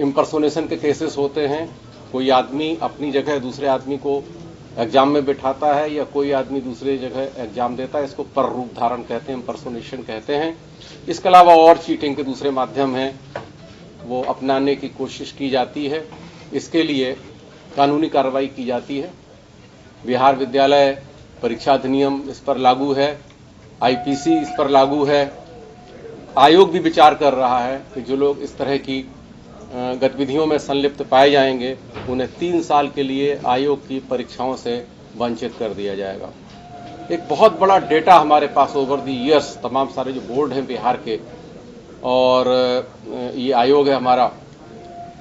Impersonation के cases होते हैं। कोई आदमी अपनी जगह दूसरे आदमी को एग्जाम में बिठाता है या कोई आदमी दूसरी जगह एग्जाम देता है, इसको पर रूप धारण कहते हैं, इम्पर्सोनेशन कहते हैं। इसके अलावा और चीटिंग के दूसरे माध्यम हैं, वो अपनाने की कोशिश की जाती है। इसके लिए कानूनी कार्रवाई की जाती है। बिहार विद्यालय परीक्षा अधिनियम इस पर लागू है, आईपीसी इस पर लागू है। आयोग भी विचार कर रहा है कि जो लोग इस तरह की गतिविधियों में संलिप्त पाए जाएंगे उन्हें 3 साल के लिए आयोग की परीक्षाओं से वंचित कर दिया जाएगा। एक बहुत बड़ा डेटा हमारे पास ओवर दी ईयर्स, तमाम सारे जो बोर्ड हैं बिहार के और ये आयोग है हमारा,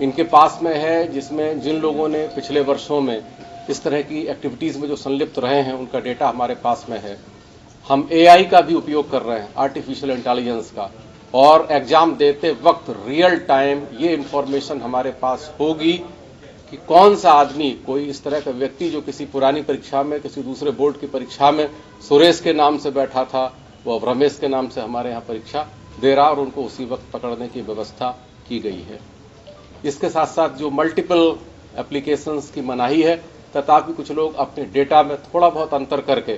इनके पास में है, जिसमें जिन लोगों ने पिछले वर्षों में इस तरह की एक्टिविटीज़ में जो संलिप्त रहे हैं उनका डेटा हमारे पास में है। हम एआई का भी उपयोग कर रहे हैं, आर्टिफिशियल इंटेलिजेंस का, और एग्जाम देते वक्त रियल टाइम ये इंफॉर्मेशन हमारे पास होगी कि कौन सा आदमी, कोई इस तरह का व्यक्ति जो किसी पुरानी परीक्षा में, किसी दूसरे बोर्ड की परीक्षा में सुरेश के नाम से बैठा था, वो अब रमेश के नाम से हमारे यहाँ परीक्षा दे रहा, और उनको उसी वक्त पकड़ने की व्यवस्था की गई है। इसके साथ साथ जो मल्टीपल एप्लीकेशंस की मनाही है, तथापि कुछ लोग अपने डेटा में थोड़ा बहुत अंतर करके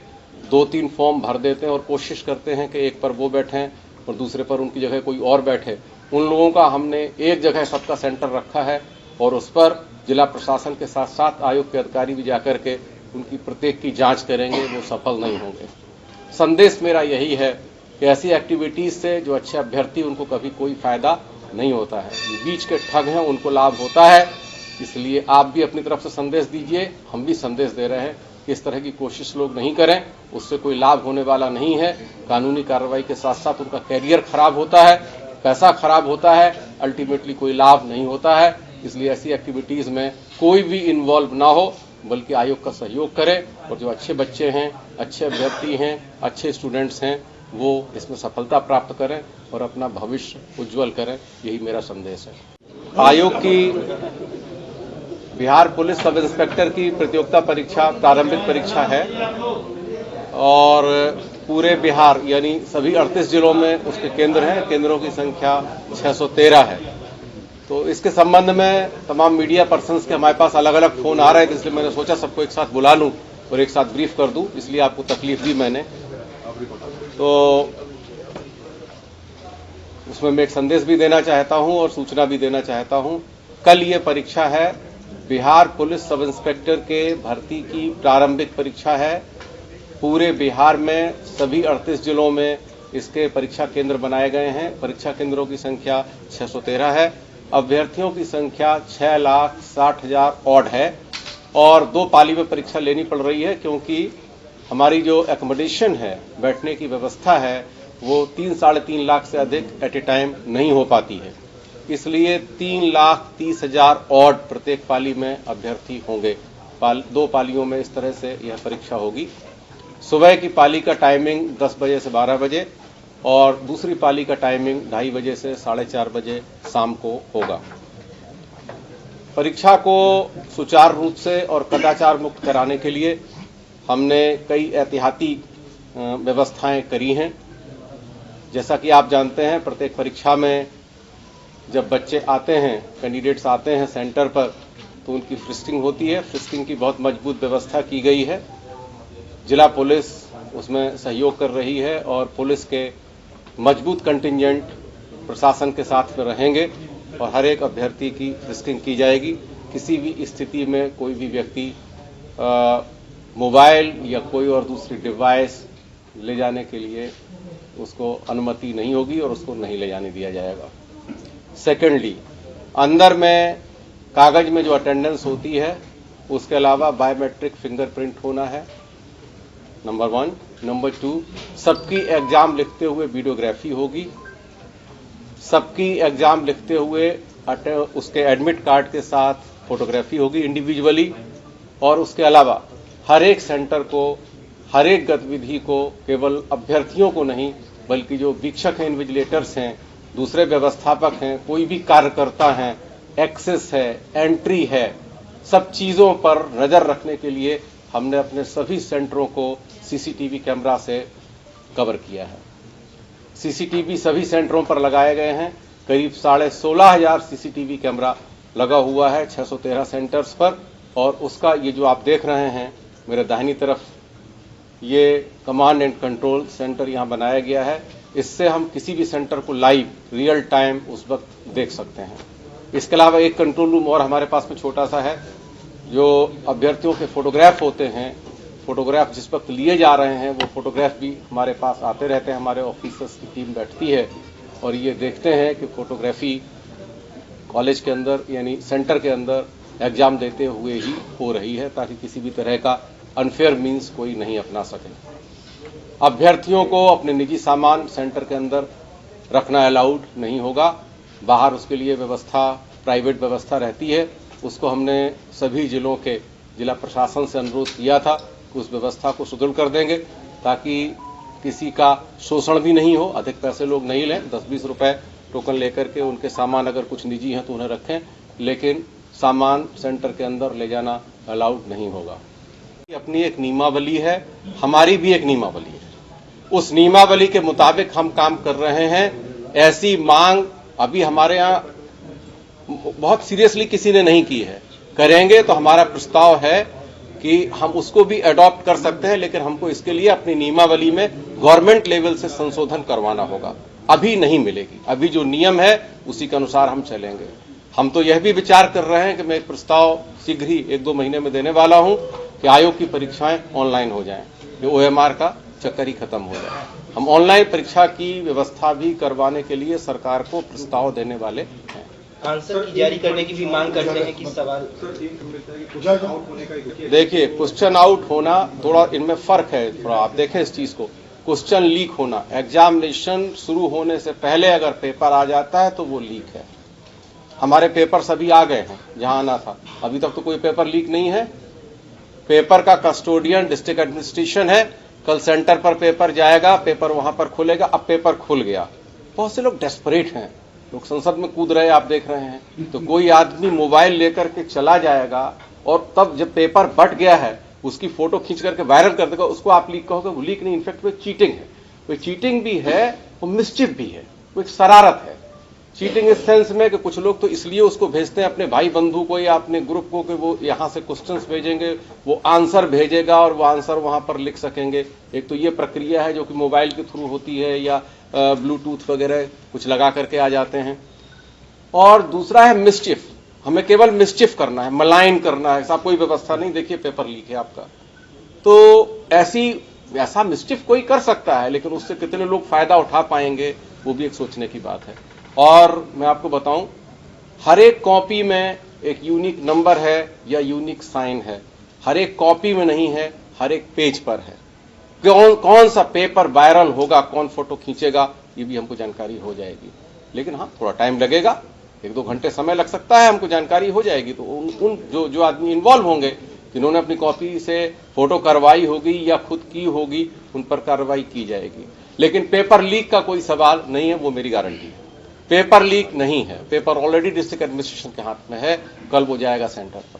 2-3 फॉर्म भर देते हैं और कोशिश करते हैं कि एक पर वो बैठें और दूसरे पर उनकी जगह कोई और बैठे। उन लोगों का हमने एक जगह सबका सेंटर रखा है और उस पर जिला प्रशासन के साथ साथ आयोग के अधिकारी भी जाकर के उनकी प्रत्येक की जांच करेंगे, वो सफल नहीं होंगे। संदेश मेरा यही है कि ऐसी एक्टिविटीज से जो अच्छे अभ्यर्थी, उनको कभी कोई फायदा नहीं होता है। ये बीच के ठग हैं, उनको लाभ होता है। इसलिए आप भी अपनी तरफ से संदेश दीजिए, हम भी संदेश दे रहे हैं कि इस तरह की कोशिश लोग नहीं करें, उससे कोई लाभ होने वाला नहीं है। कानूनी कार्रवाई के साथ साथ उनका कैरियर खराब होता है, पैसा खराब होता है, अल्टीमेटली कोई लाभ नहीं होता है। इसलिए ऐसी एक्टिविटीज में कोई भी इन्वॉल्व ना हो, बल्कि आयोग का सहयोग करे और जो अच्छे बच्चे हैं, अच्छे अभ्यर्थी हैं, अच्छे स्टूडेंट्स हैं, वो इसमें सफलता प्राप्त करें और अपना भविष्य उज्जवल करें। यही मेरा संदेश है। आयोग की बिहार पुलिस सब इंस्पेक्टर की प्रतियोगिता परीक्षा प्रारंभिक परीक्षा है और पूरे बिहार यानी सभी 38 जिलों में उसके केंद्र हैं। केंद्रों की संख्या 613 है। तो इसके संबंध में तमाम मीडिया पर्सन्स के हमारे पास अलग अलग फोन आ रहे थे, इसलिए मैंने सोचा सबको एक साथ बुला लूं और एक साथ ब्रीफ कर दूं, इसलिए आपको तकलीफ दी मैंने। तो उसमें मैं एक संदेश भी देना चाहता हूं और सूचना भी देना चाहता हूं। कल ये परीक्षा है, बिहार पुलिस सब इंस्पेक्टर के भर्ती की प्रारंभिक परीक्षा है। पूरे बिहार में सभी 38 जिलों में इसके परीक्षा केंद्र बनाए गए हैं। परीक्षा केंद्रों की संख्या 613 है। अभ्यर्थियों की संख्या 6,60,000 ऑड है और 2 पाली में परीक्षा लेनी पड़ रही है, क्योंकि हमारी जो एकोमोडेशन है, बैठने की व्यवस्था है, वो 3-3.5 लाख से अधिक एट ए टाइम नहीं हो पाती है। इसलिए 3,30,000 ऑड प्रत्येक पाली में अभ्यर्थी होंगे। 2 पालियों में इस तरह से यह परीक्षा होगी। सुबह की पाली का टाइमिंग 10 बजे से 12 बजे और दूसरी पाली का टाइमिंग 2:30 बजे से 4:30 बजे शाम को होगा। परीक्षा को सुचारू रूप से और कदाचार मुक्त कराने के लिए हमने कई एहतियाती व्यवस्थाएं करी हैं। जैसा कि आप जानते हैं, प्रत्येक परीक्षा में जब बच्चे आते हैं, कैंडिडेट्स आते हैं सेंटर पर, तो उनकी फ्रिस्किंग होती है। फ्रिस्किंग की बहुत मजबूत व्यवस्था की गई है। जिला पुलिस उसमें सहयोग कर रही है और पुलिस के मजबूत कंटिंजेंट प्रशासन के साथ में रहेंगे और हर एक अभ्यर्थी की फ्रिस्किंग की जाएगी। किसी भी स्थिति में कोई भी व्यक्ति मोबाइल या कोई और दूसरी डिवाइस ले जाने के लिए उसको अनुमति नहीं होगी और उसको नहीं ले जाने दिया जाएगा। सेकेंडली, अंदर में कागज में जो अटेंडेंस होती है, उसके अलावा बायोमेट्रिक फिंगरप्रिंट होना है, नंबर 1। नंबर 2, सबकी एग्जाम लिखते हुए वीडियोग्राफी होगी। सबकी एग्जाम लिखते हुए उसके एडमिट कार्ड के साथ फोटोग्राफी होगी इंडिविजुअली। और उसके अलावा हर एक सेंटर को, हर एक गतिविधि को केवल अभ्यर्थियों को नहीं, बल्कि जो वीक्षक हैं, इन्विजिलेटर्स हैं, दूसरे व्यवस्थापक हैं, कोई भी कार्यकर्ता हैं, एक्सेस है, एंट्री है, सब चीजों पर नजर रखने के लिए हमने अपने सभी सेंटरों को सीसीटीवी कैमरा से कवर किया है। सीसीटीवी सभी सेंटरों पर लगाए गए हैं। करीब 16,500 सीसीटीवी कैमरा लगा हुआ है 613 सेंटर्स पर। और उसका ये जो आप देख रहे हैं मेरे दाहिनी तरफ, ये कमांड एंड कंट्रोल सेंटर यहाँ बनाया गया है। इससे हम किसी भी सेंटर को लाइव रियल टाइम उस वक्त देख सकते हैं। इसके अलावा एक कंट्रोल रूम और हमारे पास में छोटा सा है, जो अभ्यर्थियों के फोटोग्राफ होते हैं, फोटोग्राफ जिस वक्त लिए जा रहे हैं वो फोटोग्राफ भी हमारे पास आते रहते हैं। हमारे ऑफिसर्स की टीम बैठती है और ये देखते हैं कि फोटोग्राफी कॉलेज के अंदर यानी सेंटर के अंदर एग्जाम देते हुए ही हो रही है, ताकि किसी भी तरह का अनफेयर मीन्स कोई नहीं अपना सके। अभ्यर्थियों को अपने निजी सामान सेंटर के अंदर रखना अलाउड नहीं होगा। बाहर उसके लिए व्यवस्था, प्राइवेट व्यवस्था रहती है। उसको हमने सभी जिलों के जिला प्रशासन से अनुरोध किया था कि उस व्यवस्था को सुदृढ़ कर देंगे, ताकि किसी का शोषण भी नहीं हो। अधिक पैसे लोग नहीं लें, 10-20 रुपए टोकन लेकर के उनके सामान अगर कुछ निजी हैं तो उन्हें रखें, लेकिन सामान सेंटर के अंदर ले जाना अलाउड नहीं होगा। अपनी एक नियमावली है, हमारी भी एक नियमावली है। उस नियमावली के मुताबिक हम काम कर रहे हैं। ऐसी मांग अभी हमारे यहाँ बहुत सीरियसली किसी ने नहीं की है। करेंगे तो हमारा प्रस्ताव है कि हम उसको भी अडॉप्ट कर सकते हैं, लेकिन हमको इसके लिए अपनी नियमावली में गवर्नमेंट लेवल से संशोधन करवाना होगा। अभी नहीं मिलेगी, अभी जो नियम है उसी के अनुसार हम चलेंगे। हम तो यह भी विचार कर रहे हैं कि मैं एक प्रस्ताव शीघ्र ही 1-2 महीने में देने वाला हूं कि आयोग की परीक्षाएं ऑनलाइन हो जाएं, ये OMR का चक्कर ही खत्म हो जाए। हम ऑनलाइन परीक्षा की व्यवस्था भी करवाने के लिए सरकार को प्रस्ताव देने वाले हैं। आंसर की जारी करने की भी मांग करते हैं कि सवाल देखिए, क्वेश्चन आउट होना थोड़ा इनमें फर्क है। थोड़ा आप देखें इस चीज को। क्वेश्चन लीक होना, एग्जामिनेशन शुरू होने से पहले अगर पेपर आ जाता है तो वो लीक है। हमारे पेपर सभी आ गए हैं जहां आना था, अभी तक तो कोई पेपर लीक नहीं है। पेपर का कस्टोडियन डिस्ट्रिक्ट एडमिनिस्ट्रेशन है। कल सेंटर पर पेपर जाएगा, पेपर वहां पर खुलेगा। अब पेपर खुल गया, बहुत से लोग डेस्परेट हैं, लोग संसद में कूद रहे आप देख रहे हैं। तो कोई आदमी मोबाइल लेकर के चला जाएगा और तब जब पेपर बट गया है उसकी फोटो खींच करके वायरल कर देगा, उसको आप लीक कहोगे। वो लीक नहीं, इनफैक्ट वो चीटिंग है। वो चीटिंग भी है, वो मिसचिफ भी है, वो एक शरारत है। चीटिंग इस सेंस में कि कुछ लोग तो इसलिए उसको भेजते हैं अपने भाई बंधु को या अपने ग्रुप को कि वो यहां से क्वेश्चंस भेजेंगे, वो आंसर भेजेगा और वो आंसर वहां पर लिख सकेंगे। एक तो ये प्रक्रिया है जो कि मोबाइल के थ्रू होती है या ब्लूटूथ वगैरह कुछ लगा करके आ जाते हैं। और दूसरा है मिसचिफ, हमें केवल मिसचिफ करना है, मलाइन करना है, ऐसा कोई व्यवस्था नहीं। देखिए पेपर लीक है आपका, तो ऐसा मिसचिफ कोई कर सकता है, लेकिन उससे कितने लोग फायदा उठा पाएंगे वो भी एक सोचने की बात है। और मैं आपको बताऊं, हर एक कॉपी में एक यूनिक नंबर है या यूनिक साइन है। हर एक कॉपी में नहीं है, हर एक पेज पर है। कौन सा पेपर वायरल होगा, कौन फोटो खींचेगा, ये भी हमको जानकारी हो जाएगी। लेकिन हाँ, थोड़ा टाइम लगेगा, 1-2 घंटे समय लग सकता है, हमको जानकारी हो जाएगी। तो उन जो आदमी इन्वॉल्व होंगे, जिन्होंने अपनी कॉपी से फोटो करवाई होगी या खुद की होगी, उन पर कार्रवाई की जाएगी। लेकिन पेपर लीक का कोई सवाल नहीं है, वो मेरी गारंटी है। पेपर लीक नहीं है, पेपर ऑलरेडी डिस्ट्रिक्ट एडमिनिस्ट्रेशन के हाथ में है। कल वो जाएगा सेंटर पर।